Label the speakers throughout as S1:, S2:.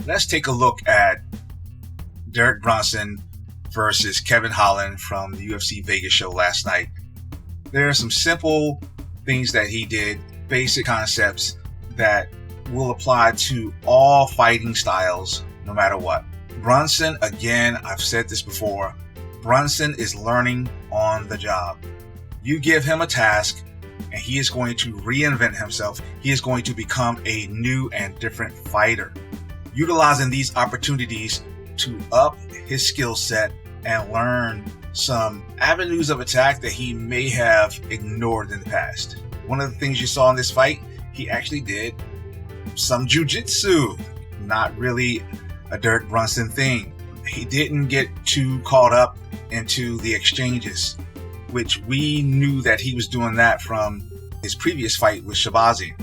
S1: Let's take a look at Derek Brunson versus Kevin Holland from the UFC Vegas show last night. There are some simple things that he did, basic concepts that will apply to all fighting styles, no matter what. Brunson, again, I've said this before, Brunson is learning on the job. You give him a task and he is going to reinvent himself. He is going to become a new and different fighter, utilizing these opportunities to up his skill set and learn some avenues of attack that he may have ignored in the past. One of the things you saw in this fight, he actually did some jiu-jitsu, not really a Derek Brunson thing. He didn't get too caught up into the exchanges, which we knew that he was doing that from his previous fight with Shabazian.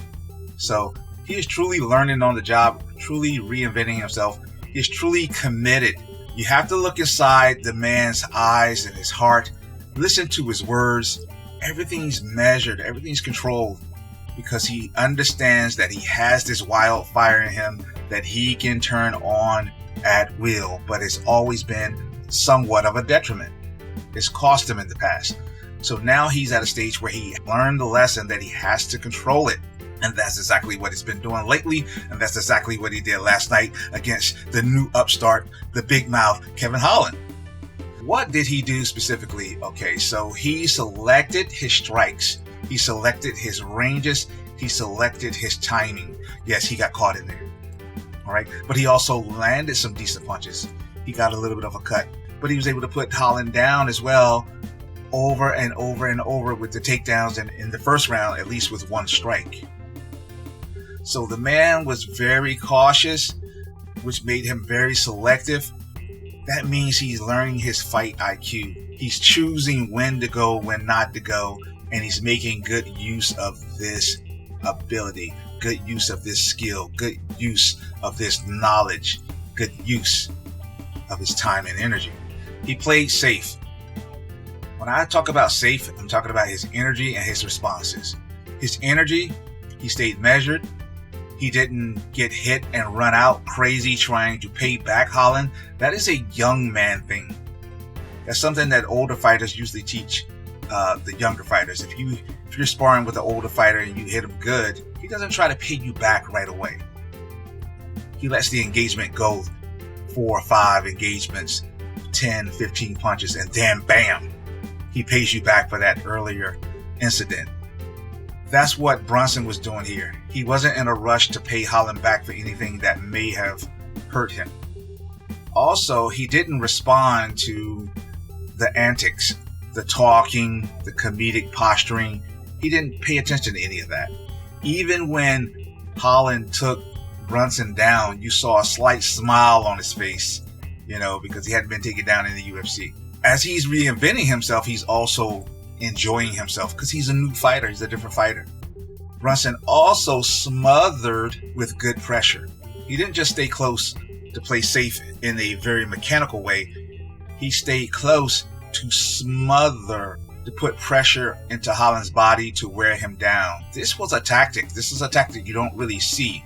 S1: So he is truly learning on the job, truly reinventing himself. He is truly committed. You have to look inside the man's eyes and his heart, listen to his words. Everything's measured, everything's controlled, because he understands that he has this wildfire in him that he can turn on at will, but it's always been somewhat of a detriment. It's cost him in the past. So now he's at a stage where he learned the lesson that he has to control it. And that's exactly what he's been doing lately. And that's exactly what he did last night against the new upstart, the big mouth, Kevin Holland. What did he do specifically? Okay, so he selected his strikes. He selected his ranges. He selected his timing. Yes, he got caught in there. All right. But he also landed some decent punches. He got a little bit of a cut. But he was able to put Holland down as well, over and over and over with the takedowns, and in the first round, at least with one strike. So the man was very cautious, which made him very selective. That means he's learning his fight IQ. He's choosing when to go, when not to go, and he's making good use of this ability, good use of this skill, good use of this knowledge, good use of his time and energy. He played safe. When I talk about safe, I'm talking about his energy and his responses. His energy, he stayed measured. He didn't get hit and run out crazy trying to pay back Holland. That is a young man thing. That's something that older fighters usually teach the younger fighters. If you're sparring with an older fighter and you hit him good, he doesn't try to pay you back right away. He lets the engagement go 4 or 5 engagements, 10, 15 punches, and then bam, he pays you back for that earlier incident. That's what Brunson was doing here. He wasn't in a rush to pay Holland back for anything that may have hurt him. Also, he didn't respond to the antics, the talking, the comedic posturing. He didn't pay attention to any of that. Even when Holland took Brunson down, you saw a slight smile on his face, because he hadn't been taken down in the UFC. As he's reinventing himself, he's also enjoying himself because he's a new fighter. He's a different fighter. Brunson also smothered with good pressure. He didn't just stay close to play safe in a very mechanical way. He stayed close to smother, to put pressure into Holland's body to wear him down. This was a tactic. This is a tactic you don't really see,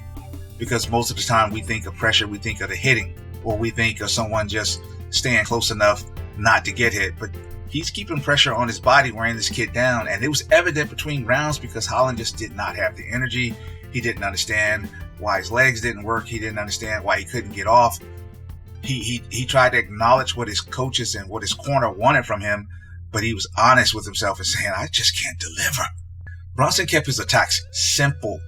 S1: because most of the time we think of pressure, we think of the hitting, or we think of someone just staying close enough not to get hit. But he's keeping pressure on his body, wearing this kid down. And it was evident between rounds because Holland just did not have the energy. He didn't understand why his legs didn't work. He didn't understand why he couldn't get off. He tried to acknowledge what his coaches and what his corner wanted from him, but he was honest with himself and saying, I just can't deliver. Brunson kept his attacks simple.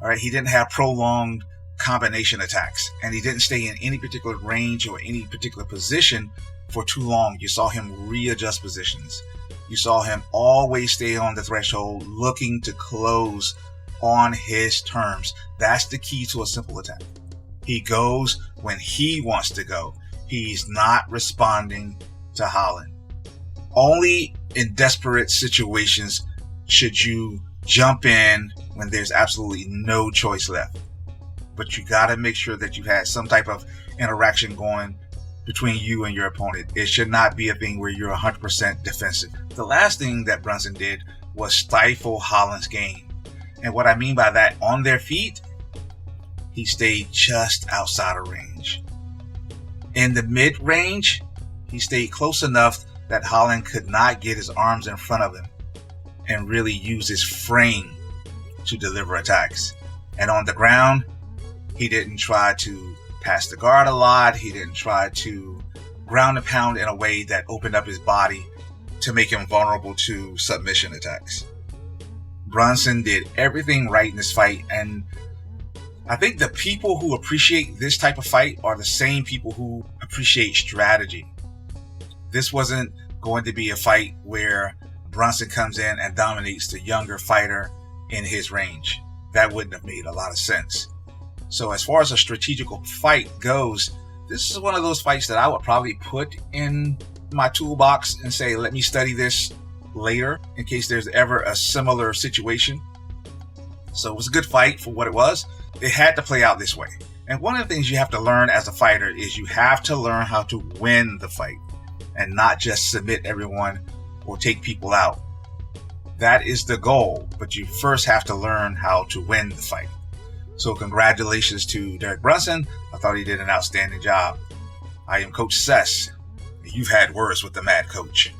S1: All right. He didn't have prolonged combination attacks, and he didn't stay in any particular range or any particular position for too long. You saw him readjust positions. You saw him always stay on the threshold, looking to close on his terms. That's the key to a simple attack. He goes when he wants to go. He's not responding to Holland. Only in desperate situations should you jump in when there's absolutely no choice left. But you got to make sure that you had some type of interaction going between you and your opponent. It should not be a thing where you're 100% defensive. The last thing that Brunson did was stifle Holland's game. And what I mean by that, on their feet, he stayed just outside of range. In the mid-range, he stayed close enough that Holland could not get his arms in front of him and really use his frame to deliver attacks. And on the ground, he didn't try to pass the guard a lot. He didn't try to ground and pound in a way that opened up his body to make him vulnerable to submission attacks. Brunson did everything right in this fight, and I think the people who appreciate this type of fight are the same people who appreciate strategy. This wasn't going to be a fight where Brunson comes in and dominates the younger fighter in his range. That wouldn't have made a lot of sense. So as far as a strategical fight goes, this is one of those fights that I would probably put in my toolbox and say, let me study this later in case there's ever a similar situation. So it was a good fight for what it was. It had to play out this way. And one of the things you have to learn as a fighter is you have to learn how to win the fight and not just submit everyone or take people out. That is the goal, but you first have to learn how to win the fight. So congratulations to Derek Brunson. I thought he did an outstanding job. I am Coach Sess. You've had words with the Mad Coach.